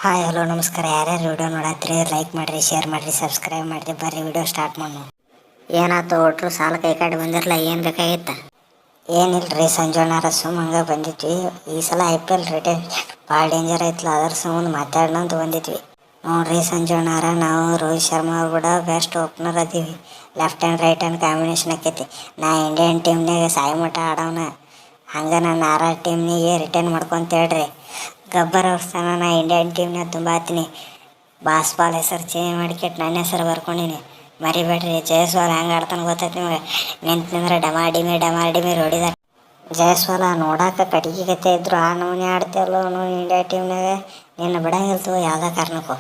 Hi hello ನಮಸ್ಕಾರ. ಯಾರ್ಯಾರು video ನೋಡತ್ರಿ like ಮಾಡಿರಿ, ಶೇರ್ ಮಾಡಿರಿ, ಸಬ್ಸ್ಕ್ರೈಬ್ ಮಾಡಿರಿ. ಬರ್ರಿ ವಿಡಿಯೋ ಸ್ಟಾರ್ಟ್ ಮಾಡೋಣ. ಏನಾಯ್ತು ಒಟ್ರು ಸಾಲ ಕೈ ಕಾಡಿ ಬಂದಿರಲ್ಲ, ಏನು ಬೇಕಾಗಿತ್ತು? ಏನಿಲ್ರಿ, ಸಂಜೋಣಾರ ಸುಮ್ಮಂಗೆ ಬಂದಿದ್ವಿ. ಈ ಸಲ IPL ರಿಟರ್ನ್ ಭಾಳ ಡೇಂಜರ್ ಐತ್ಲ, ಅದ್ರ ಸಂಬಂಧ ಮಾತಾಡೋಣಂತ ಬಂದಿದ್ವಿ. ನೋಡ್ರಿ ಸಂಜೋಣಾರ, ನಾವು ರೋಹಿತ್ ಶರ್ಮಾ ಅವ್ರು ಕೂಡ ಬೆಸ್ಟ್ ಓಪನರ್ ಅದೀವಿ. Left and right hand combination ಆಕೈತಿ. ನಾ ಇಂಡಿಯನ್ ಟೀಮ್ನಾಗ ಸಾಯಿ ಮಠ ಆಡೋನ, ಹಂಗೆ ನಾನು RR ಟೀಮ್ನಿಗೆ ರಿಟರ್ನ್ ಮಾಡ್ಕೊಂತ ಹೇಳ್ರಿ. ಗಬ್ಬರ್ ಅವ್ರ ಸ್ಥಾನ ನಾ ಇಂಡಿಯನ್ ಟೀಮ್ನಾಗ ತುಂಬ ಆತೀನಿ. ಬಾಸ್ಪಾಲ್ ಹೆಸರು ಚೇಂಜ್ ಮಾಡಿಕೆಟ್ಟು ನನ್ನ ಹೆಸರು ಬರ್ಕೊಂಡಿನಿ, ಮರಿಬೇಡ್ರಿ. ಜಯಸ್ವಾಲ್ ಹೆಂಗೆ ಆಡ್ತಾನೆ ಗೊತ್ತೈತಿ ನಿಮಗೆ? ನಿಂತಂದ್ರೆ ಡಮಾಡಿಮಿ ಹೊಡಿದ. ಜಯಸ್ವಾಲ ನೋಡಾಕ ಕಟ್ಟಿಗೆ ಗತೆ ಇದ್ರು ಆ ನಮೂನೆ ಆಡ್ತೇವಲ್ಲ ನಾವು ಇಂಡಿಯಾ ಟೀಮ್ನಾಗ. ನಿನ್ನ ಬಿಡಂಗಿಲ್ತು ಯಾವುದೇ ಕಾರಣಕ್ಕೂ.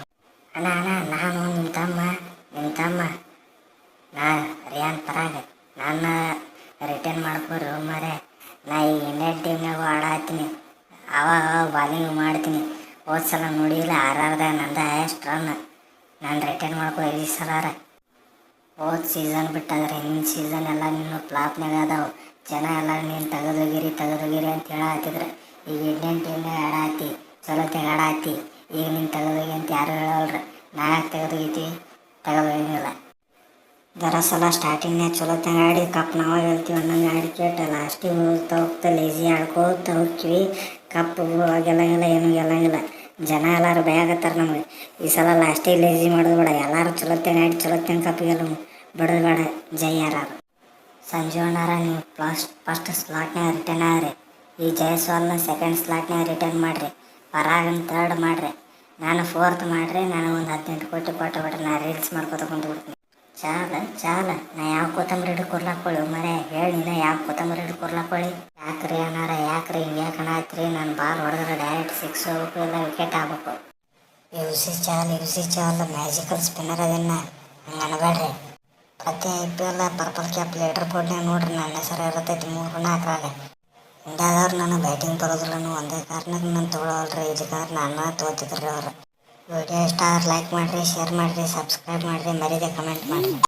ಅಣ್ಣ ನಾನು ನಿಮ್ಮ ತಮ್ಮ ನಾ ರಿಯಾನ್ ಪರಾಗ ನನ್ನ ರಿಟರ್ನ್ ಮಾಡ್ಕೊರಿ ಮಾರೆ. ನಾ ಈ ಇಂಡಿಯನ್ ಟೀಮ್ನಾಗೂ ಆಡತ್ತೀನಿ, ಅವಾಗ ಬಾಲಿಂಗ್ ಮಾಡ್ತೀನಿ. ಹೋದ ಸಲ ನೋಡಿಲ್ಲ RRದಾಗ ನಂದ ಹೈಯೆಸ್ಟ್ ರನ್. ನಾನು ರಿಟರ್ನ್ ಮಾಡ್ಕೊ ಈ ಸಲಾರ. ಹೋದ ಸೀಸನ್ ಬಿಟ್ಟಾದ್ರೆ ಹಿಂದಿನ ಸೀಸನ್ ಎಲ್ಲ ನೀನು ಫ್ಲಾಪ್ನಾಗ ಅದಾವು. ಜನ ಎಲ್ಲ ನೀನು ತೆಗೆದೋಗಿರಿ ಅಂತ ಹೇಳತ್ತಿದ್ರೆ. ಈಗ ಇಂಡಿಯನ್ ಟೀಮ್ನಾಗ ಆಡಾತಿ, ಚಲೋತ್ನಾಗ ಆಡಾತಿ. ಈಗ ನೀನು ತೆಗೆದೋಗಿ ಅಂತ ಯಾರು ಹೇಳೋಲ್ರಿ. ನಾ ಯಾಕೆ ತೆಗೆದೋಗಿಲ್ಲ. ದರಸಲ ಸ್ಟಾರ್ಟಿಂಗ್ನಾಗ ಚಲೋತ್ನಾಗ ಆಡಿ ಕಪ್ ನಾವಾಗ ಹೇಳ್ತೀವಿ ಅನ್ನಂಗೆ ಆಡಿಕೆಟ್ಟು ಲಾಸ್ಟಿಗೆ ಹೋಗ್ತಾ ಲೇಜಿ ಆಡ್ಕೋತ ಹೋಗ್ತೀವಿ. ಕಪ್ಪು ಗೆಲ್ಲಂಗಿಲ್ಲ, ಏನೂ ಗೆಲ್ಲಂಗಿಲ್ಲ. ಜನ ಎಲ್ಲರೂ ಭಯಾಗತ್ತಾರೆ ನಮಗೆ. ಈ ಸಲ ಲಾಸ್ಟಿಗೆ ಲೇಜಿ ಮಾಡೋದು ಬೇಡ, ಎಲ್ಲರೂ ಚಲೋತ್ನಾಗ ಆಡಿ ಚಲೋತ್ನಾಗ ಕಪ್ ಗೆಲ್ಲ ಬಿಡೋದು ಬೇಡ. ಜೈ RR. ಸಂಜೀವಣ್ಣಾರ, ನೀವು ಫಸ್ಟ್ ಸ್ಲಾಟ್ನಾಗ ರಿಟರ್ನ್ ಆಗ್ರಿ. ಈ ಜಯಸ್ವಾಲ್ನ ಸೆಕೆಂಡ್ ಸ್ಲಾಟ್ನಾಗ ರಿಟರ್ನ್ ಮಾಡಿರಿ. ಪರಾಗನ ಥರ್ಡ್ ಮಾಡಿರಿ. ನಾನು ಫೋರ್ತ್ ಮಾಡಿರಿ. ನನಗೆ ಒಂದು 18 ಕೋಟಿ ಕೊಟ್ಟುಬಿಟ್ರೆ ನಾ ರೀಲ್ಸ್ ಮಾಡ್ಕೊತ ಕುಂತ್ಬಿಡ್ತೀನಿ. ಚಾಲ ನಾ ಯಾವ ಕೊತ್ತಂಬರಿ ಹಿಡಿದು ಕೊರ್ಲಾಕೊಳ್ಳಿ ಮರೆ ಹೇಳಿ. ನೀನು ಯಾವ ಕೊತ್ತಂಬರಿ ಹಿಡಿದು ಕೊರ್ಲಾಕೊಳ್ಳಿ? ಯಾಕ್ರಿ ಅನ್ನಾರ, ಯಾಕ್ರಿ ಹಿಂಗೆ ಆಯ್ತ್ರಿ? ನಾನು ಬಾಲ್ ಹೊಡೆದ್ರೆ ಡೈರೆಕ್ಟ್ 6 ಹೋಗ್ಬೇಕು, ಇಲ್ಲ ವಿಕೆಟ್ ಆಗ್ಬೇಕು. ಯುಸಿ ಚಾಲ್ ಮ್ಯಾಜಿಕಲ್ ಸ್ಪಿನ್ನರ್ ಅದನ್ನ ಹಂಗೆ ಅನ್ಬೇಡ್ರಿ. ಪ್ರತಿ IPL ಪರ್ಪಲ್ ಕ್ಯಾಪ್ ಲೀಡರ್ ಬೋರ್ಡ್ನಾಗ ನೋಡ್ರಿ ನನ್ನ ಹೆಸರು ಇರತೈತಿ 3-4ರಾಗ. ಇಂಡಿಯಾದವ್ರು ನಾನು ಬ್ಯಾಟಿಂಗ್ ಬರೋದಿಲ್ಲನು ಒಂದೇ ಕಾರಣಕ್ಕೆ ನಾನು ತೊಗೊಳಲ್ರಿ. ಇಲ್ಲಿ ಕಾರಣ ನನ್ನ ತಗೋತಿದ್ರಿ ಅವರು. ವಿಡಿಯೋ ಇಷ್ಟ ಆದ್ರೆ ಲೈಕ್ ಮಾಡಿರಿ, ಶೇರ್ ಮಾಡಿರಿ, ಸಬ್ಸ್ಕ್ರೈಬ್ ಮಾಡಿರಿ, ಮರೀದೆ ಕಮೆಂಟ್ ಮಾಡಿರಿ.